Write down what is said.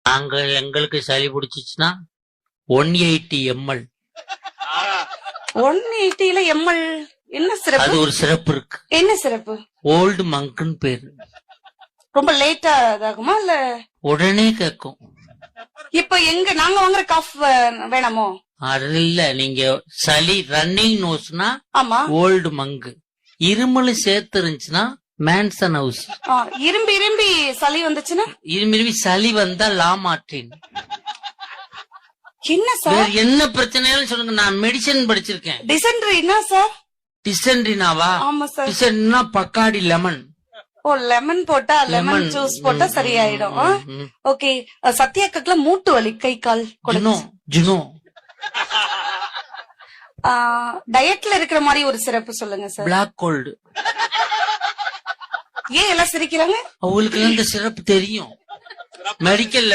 நாங்க எங்களுக்கு சளி பிடிச்சிச்சுன்னா 180 ml. 180ல ml என்ன சிறப்பு? அது ஒரு சிறப்பு இருக்கு. என்ன சிறப்பு? ஓல்டு மங்க்னு பேரு. ரொம்ப லேட்டா இதாகுமா இல்ல உடனே கேக்கும். இப்ப எங்க நாங்க வாங்குற காஃப் வேணாமோ? அது இல்ல, நீங்க சளி ரன்னிங் நோஸ்னா ஆமா. ஓல்டு மங்கு, இருமல் சேர்த்து இருந்துச்சுன்னா மேன்சன் ஹவுஸ். இரும்பி இரும்பி சளி வந்துச்சுன்னா இரும்பி சளி வந்தா லாமார்டின். என்ன சார்? வேற என்ன பிரச்சனைன்னு சொல்லுங்க, நான் மெடிசன் படிச்சிருக்கேன். டிசென்ட்ரினா சார்? டிசென்ட்ரினாவா? ஆமா சார். டிசென்ட்ரினா பக்காடி லெமன். ஓ, லெமன் போட்டா, லெமன் ஜூஸ் போட்டா சரியாயிடும். ஓகே. சத்யாக்கல மூட்டு வலி, கை கால் ஜுனோ. டயட்ல இருக்கிற மாதிரி ஒரு சிறப்பு சொல்லுங்க சார். Black gold. ஏன் எல்லாம் சிரிக்கிறாங்க? அவங்களுக்கு இந்த சிறப்பு தெரியும் மெடிக்கல்